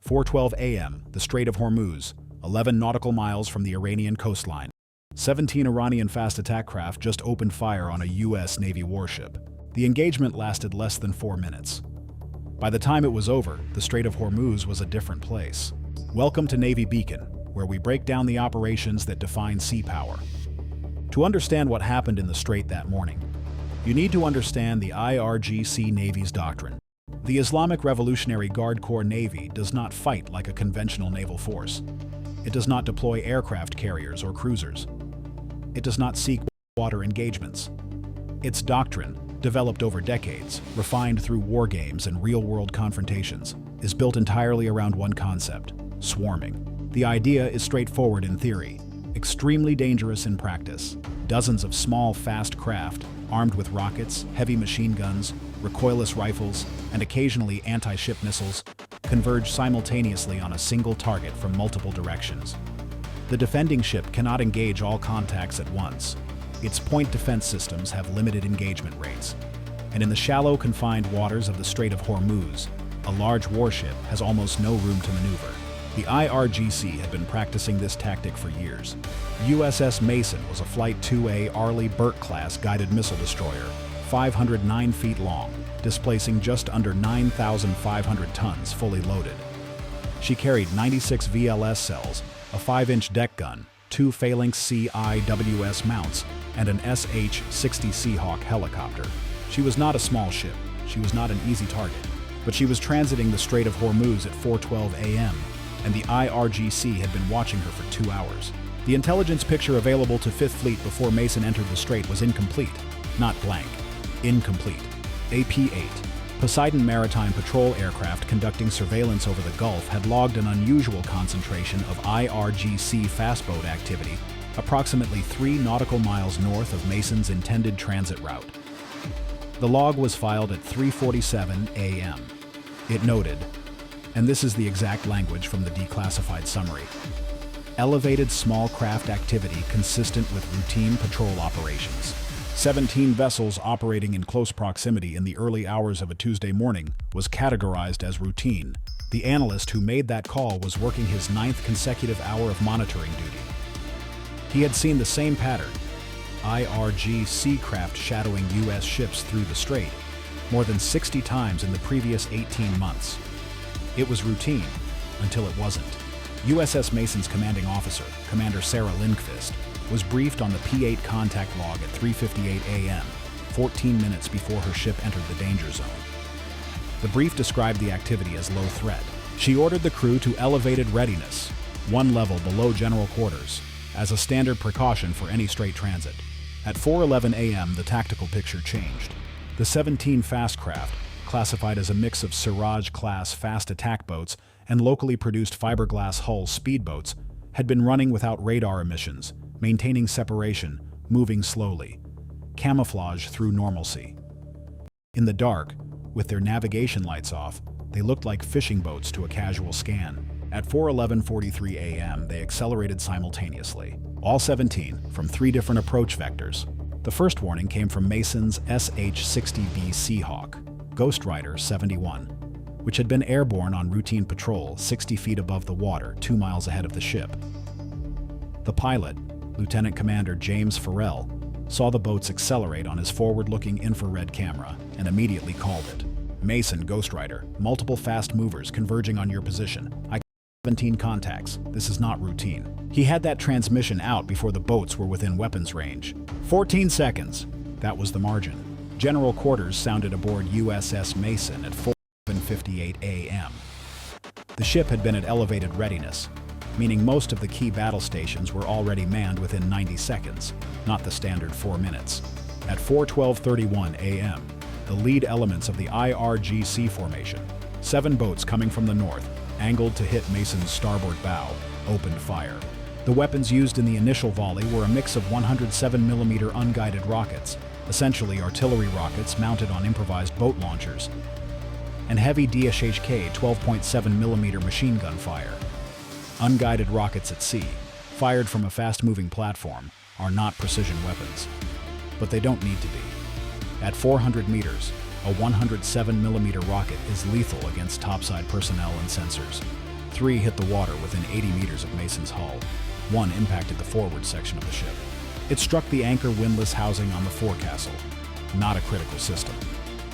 4:12 a.m., the Strait of Hormuz, 11 nautical miles from the Iranian coastline. 17 Iranian fast attack craft just opened fire on a U.S. Navy warship. The engagement lasted less than 4 minutes. By the time it was over, the Strait of Hormuz was a different place. Welcome to Navy Beacon, where we break down the operations that define sea power. To understand what happened in the Strait that morning, you need to understand the IRGC Navy's doctrine. The Islamic Revolutionary Guard Corps Navy does not fight like a conventional naval force. It does not deploy aircraft carriers or cruisers. It does not seek water engagements. Its doctrine, developed over decades, refined through war games and real-world confrontations, is built entirely around one concept: swarming. The idea is straightforward in theory, extremely dangerous in practice. Dozens of small, fast craft, armed with rockets, heavy machine guns, recoilless rifles, and occasionally anti-ship missiles, converge simultaneously on a single target from multiple directions. The defending ship cannot engage all contacts at once. Its point defense systems have limited engagement rates. And in the shallow, confined waters of the Strait of Hormuz, a large warship has almost no room to maneuver. The IRGC had been practicing this tactic for years. USS Mason was a Flight 2A Arleigh Burke-class guided missile destroyer, 509 feet long, displacing just under 9,500 tons fully loaded. She carried 96 VLS cells, a 5-inch deck gun, 2 Phalanx CIWS mounts, and an SH-60 Seahawk helicopter. She was not a small ship. She was not an easy target. But she was transiting the Strait of Hormuz at 4:12 a.m., and the IRGC had been watching her for 2 hours. The intelligence picture available to Fifth Fleet before Mason entered the strait was incomplete, not blank, incomplete. AP-8, Poseidon maritime patrol aircraft conducting surveillance over the Gulf had logged an unusual concentration of IRGC fastboat activity approximately 3 nautical miles north of Mason's intended transit route. The log was filed at 3:47 a.m. It noted, and this is the exact language from the declassified summary: elevated small craft activity consistent with routine patrol operations. 17 vessels operating in close proximity in the early hours of a Tuesday morning was categorized as routine. The analyst who made that call was working his 9th consecutive hour of monitoring duty. He had seen the same pattern: IRGC craft shadowing U.S. ships through the strait more than 60 times in the previous 18 months. It was routine until it wasn't. USS Mason's commanding officer, Commander Sarah Lindqvist, was briefed on the P-8 contact log at 3:58 a.m., 14 minutes before her ship entered the danger zone. The brief described the activity as low threat. She ordered the crew to elevated readiness, 1 level below general quarters, as a standard precaution for any strait transit. At 4:11 a.m., the tactical picture changed. The 17 fast craft, classified as a mix of Siraj-class fast attack boats and locally produced fiberglass hull speedboats, had been running without radar emissions, maintaining separation, moving slowly. Camouflage through normalcy. In the dark, with their navigation lights off, they looked like fishing boats to a casual scan. At 4:11:43 a.m., they accelerated simultaneously, all 17, from 3 different approach vectors. The first warning came from Mason's SH-60B Seahawk, Ghost Rider 71, which had been airborne on routine patrol 60 feet above the water 2 miles ahead of the ship. The pilot, Lieutenant Commander James Farrell, saw the boats accelerate on his forward-looking infrared camera and immediately called it. Mason, Ghost Rider, multiple fast movers converging on your position. 17 contacts. This is not routine. He had that transmission out before the boats were within weapons range. 14 seconds. That was the margin. General quarters sounded aboard USS Mason at 4:58 a.m. The ship had been at elevated readiness, meaning most of the key battle stations were already manned within 90 seconds, not the standard 4 minutes. At 4:12:31 a.m., the lead elements of the IRGC formation, 7 boats coming from the north, angled to hit Mason's starboard bow, opened fire. The weapons used in the initial volley were a mix of 107mm unguided rockets, essentially artillery rockets mounted on improvised boat launchers, and heavy DSHK 12.7mm machine gun fire. Unguided rockets at sea, fired from a fast-moving platform, are not precision weapons, but they don't need to be. At 400 meters, a 107mm rocket is lethal against topside personnel and sensors. 3 hit the water within 80 meters of Mason's hull. 1 impacted the forward section of the ship. It struck the anchor windlass housing on the forecastle. Not a critical system.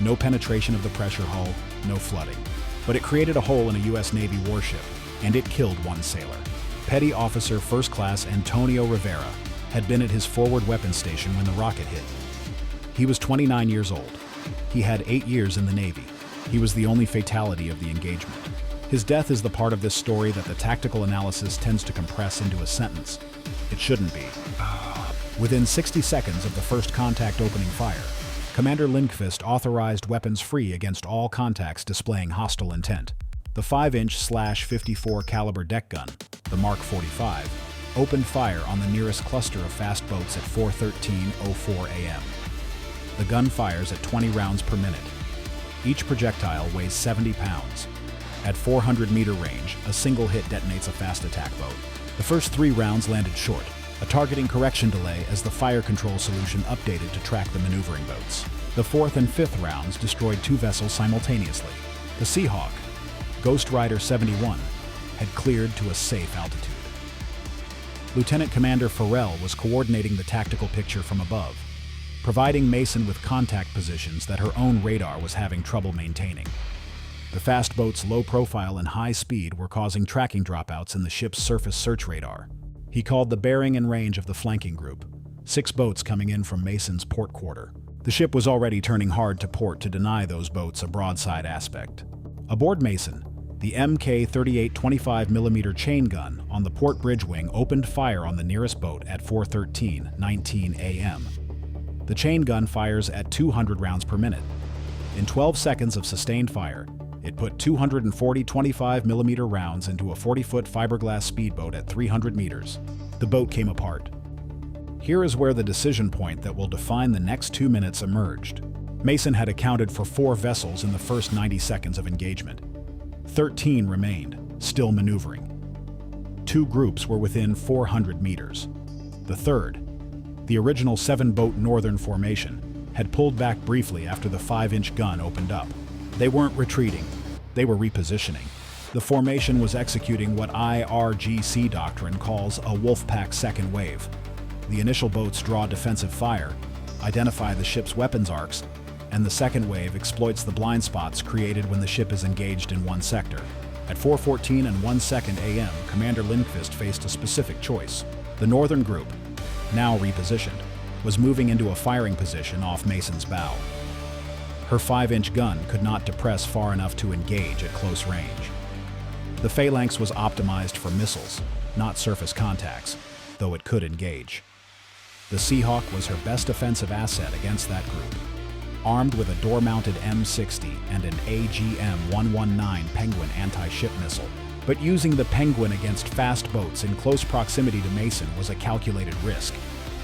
No penetration of the pressure hull, no flooding. But it created a hole in a U.S. Navy warship, and it killed 1 sailor. Petty Officer First Class Antonio Rivera had been at his forward weapons station when the rocket hit. He was 29 years old. He had 8 years in the Navy. He was the only fatality of the engagement. His death is the part of this story that the tactical analysis tends to compress into a sentence. It shouldn't be. Within 60 seconds of the first contact opening fire, Commander Lindqvist authorized weapons free against all contacts displaying hostile intent. The 5-inch/54 caliber deck gun, the Mark 45, opened fire on the nearest cluster of fast boats at 4:13:04 a.m. The gun fires at 20 rounds per minute. Each projectile weighs 70 pounds. At 400-meter range, a single hit detonates a fast attack boat. The first 3 rounds landed short, a targeting correction delay as the fire control solution updated to track the maneuvering boats. The 4th and 5th rounds destroyed 2 vessels simultaneously. The Seahawk, Ghost Rider 71, had cleared to a safe altitude. Lieutenant Commander Farrell was coordinating the tactical picture from above, providing Mason with contact positions that her own radar was having trouble maintaining. The fast boat's low profile and high speed were causing tracking dropouts in the ship's surface search radar. He called the bearing and range of the flanking group, 6 boats coming in from Mason's port quarter. The ship was already turning hard to port to deny those boats a broadside aspect. Aboard Mason, the Mk 38 25mm chain gun on the port bridge wing opened fire on the nearest boat at 4:13:19 a.m. The chain gun fires at 200 rounds per minute. In 12 seconds of sustained fire, it put 240 25mm rounds into a 40-foot fiberglass speedboat at 300 meters. The boat came apart. Here is where the decision point that will define the next 2 minutes emerged. Mason had accounted for 4 vessels in the first 90 seconds of engagement. 13 remained, still maneuvering. 2 groups were within 400 meters. The third, the original 7-boat northern formation, had pulled back briefly after the 5-inch gun opened up. They weren't retreating, they were repositioning. The formation was executing what IRGC doctrine calls a Wolfpack second wave. The initial boats draw defensive fire, identify the ship's weapons arcs, and the second wave exploits the blind spots created when the ship is engaged in one sector. At 4:14:01 a.m., Commander Lindqvist faced a specific choice. The northern group, now repositioned, was moving into a firing position off Mason's bow. Her 5-inch gun could not depress far enough to engage at close range. The phalanx was optimized for missiles, not surface contacts, though it could engage. The Seahawk was her best offensive asset against that group. Armed with a door-mounted M60 and an AGM-119 Penguin anti-ship missile, but using the Penguin against fast boats in close proximity to Mason was a calculated risk.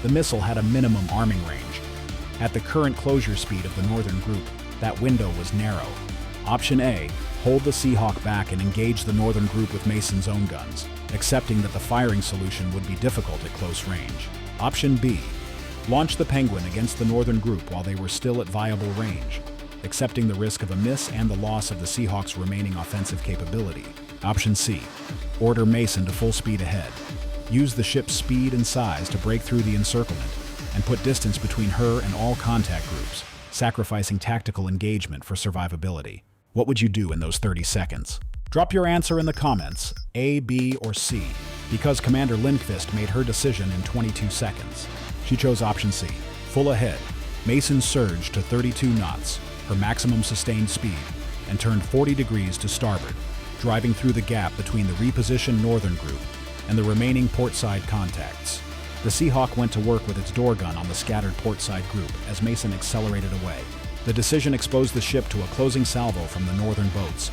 The missile had a minimum arming range. At the current closure speed of the northern group, that window was narrow. Option A, hold the Seahawk back and engage the northern group with Mason's own guns, accepting that the firing solution would be difficult at close range. Option B, launch the Penguin against the northern group while they were still at viable range, accepting the risk of a miss and the loss of the Seahawk's remaining offensive capability. Option C, order Mason to full speed ahead. Use the ship's speed and size to break through the encirclement and put distance between her and all contact groups, sacrificing tactical engagement for survivability. What would you do in those 30 seconds? Drop your answer in the comments, A, B, or C, because Commander Lindqvist made her decision in 22 seconds. She chose option C, full ahead. Mason surged to 32 knots, her maximum sustained speed, and turned 40 degrees to starboard, driving through the gap between the repositioned northern group and the remaining portside contacts. The Seahawk went to work with its door gun on the scattered portside group as Mason accelerated away. The decision exposed the ship to a closing salvo from the northern boats.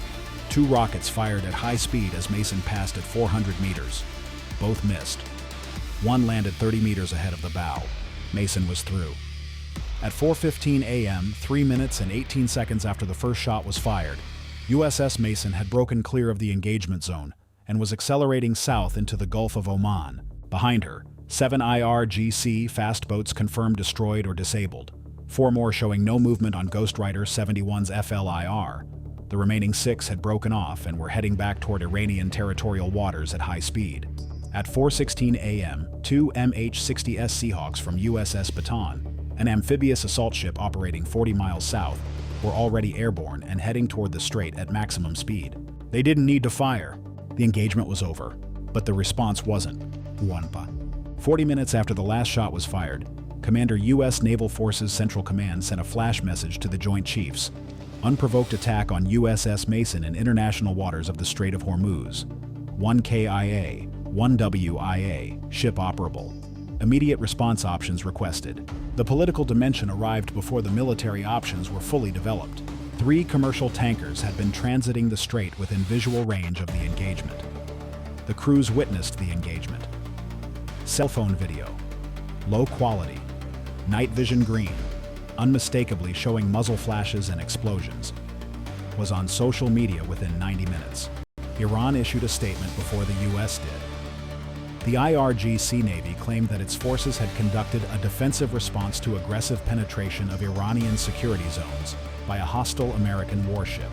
2 rockets fired at high speed as Mason passed at 400 meters. Both missed. One landed 30 meters ahead of the bow. Mason was through. At 4:15 a.m., 3 minutes and 18 seconds after the first shot was fired, USS Mason had broken clear of the engagement zone and was accelerating south into the Gulf of Oman. Behind her, 7 IRGC fast boats confirmed destroyed or disabled, 4 more showing no movement on Ghost Rider 71's FLIR. The remaining 6 had broken off and were heading back toward Iranian territorial waters at high speed. At 4:16 a.m., 2 MH-60S Seahawks from USS Baton, an amphibious assault ship operating 40 miles south, were already airborne and heading toward the strait at maximum speed. They didn't need to fire. The engagement was over, but the response wasn't. 40 minutes after the last shot was fired, Commander U.S. Naval Forces Central Command sent a flash message to the Joint Chiefs. Unprovoked attack on USS Mason in international waters of the Strait of Hormuz. 1 KIA, 1 WIA, ship operable. Immediate response options requested. The political dimension arrived before the military options were fully developed. 3 commercial tankers had been transiting the strait within visual range of the engagement. The crews witnessed the engagement. Cell phone video. Low quality. Night vision green. Unmistakably showing muzzle flashes and explosions. Was on social media within 90 minutes. Iran issued a statement before the U.S. did. The IRGC Navy claimed that its forces had conducted a defensive response to aggressive penetration of Iranian security zones by a hostile American warship.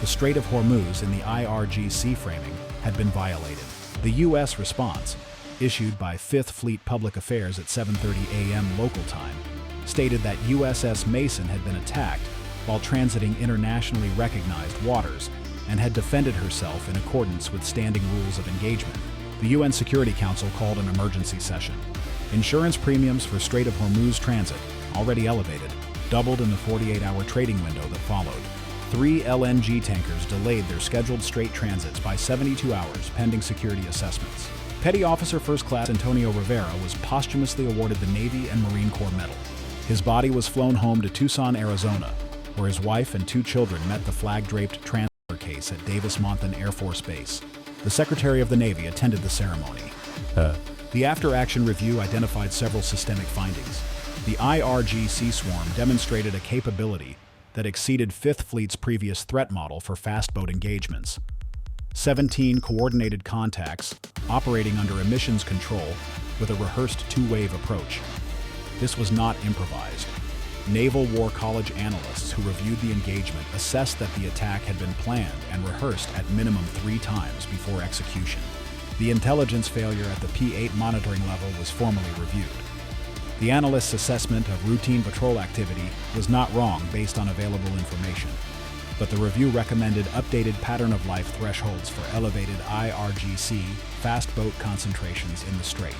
The Strait of Hormuz in the IRGC framing had been violated. The U.S. response, issued by 5th Fleet Public Affairs at 7:30 a.m. local time, stated that USS Mason had been attacked while transiting internationally recognized waters and had defended herself in accordance with standing rules of engagement. The UN Security Council called an emergency session. Insurance premiums for Strait of Hormuz transit, already elevated, doubled in the 48-hour trading window that followed. 3 LNG tankers delayed their scheduled strait transits by 72 hours pending security assessments. Petty Officer First Class Antonio Rivera was posthumously awarded the Navy and Marine Corps Medal. His body was flown home to Tucson, Arizona, where his wife and 2 children met the flag-draped transfer case at Davis-Monthan Air Force Base. The Secretary of the Navy attended the ceremony. The after-action review identified several systemic findings. The IRGC swarm demonstrated a capability that exceeded 5th Fleet's previous threat model for fast boat engagements. 17 coordinated contacts operating under emissions control with a rehearsed 2-wave approach. This was not improvised. Naval War College analysts who reviewed the engagement assessed that the attack had been planned and rehearsed at minimum 3 times before execution. The intelligence failure at the P8 monitoring level was formally reviewed. The analyst's assessment of routine patrol activity was not wrong based on available information, but the review recommended updated pattern-of-life thresholds for elevated IRGC fast boat concentrations in the strait.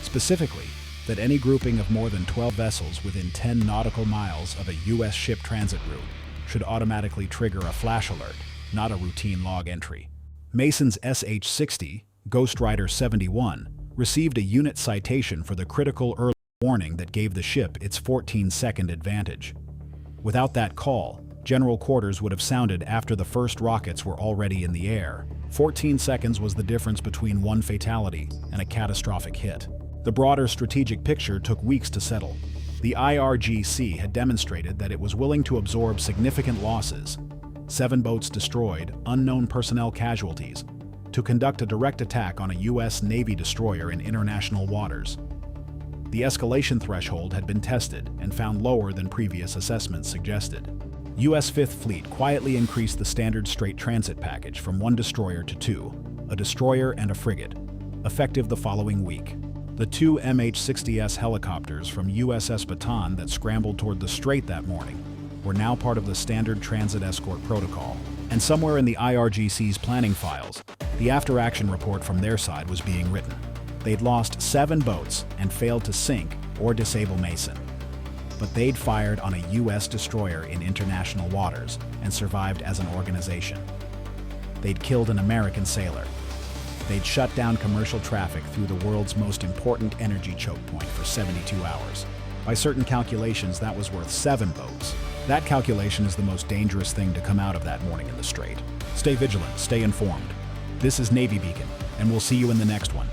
Specifically, that any grouping of more than 12 vessels within 10 nautical miles of a U.S. ship transit route should automatically trigger a flash alert, not a routine log entry. Mason's SH-60, Ghost Rider 71, received a unit citation for the critical early warning that gave the ship its 14-second advantage. Without that call, General Quarters would have sounded after the first rockets were already in the air. 14 seconds was the difference between one fatality and a catastrophic hit. The broader strategic picture took weeks to settle. The IRGC had demonstrated that it was willing to absorb significant losses, 7 boats destroyed, unknown personnel casualties, to conduct a direct attack on a U.S. Navy destroyer in international waters. The escalation threshold had been tested and found lower than previous assessments suggested. U.S. 5th Fleet quietly increased the standard strait transit package from 1 destroyer to 2, a destroyer and a frigate, effective the following week. The 2 MH-60S helicopters from USS Baton that scrambled toward the strait that morning were now part of the standard transit escort protocol. And somewhere in the IRGC's planning files, the after-action report from their side was being written. They'd lost 7 boats and failed to sink or disable Mason. But they'd fired on a U.S. destroyer in international waters and survived as an organization. They'd killed an American sailor. They'd shut down commercial traffic through the world's most important energy choke point for 72 hours. By certain calculations, that was worth 7 boats. That calculation is the most dangerous thing to come out of that morning in the strait. Stay vigilant, stay informed. This is Navy Beacon, and we'll see you in the next one.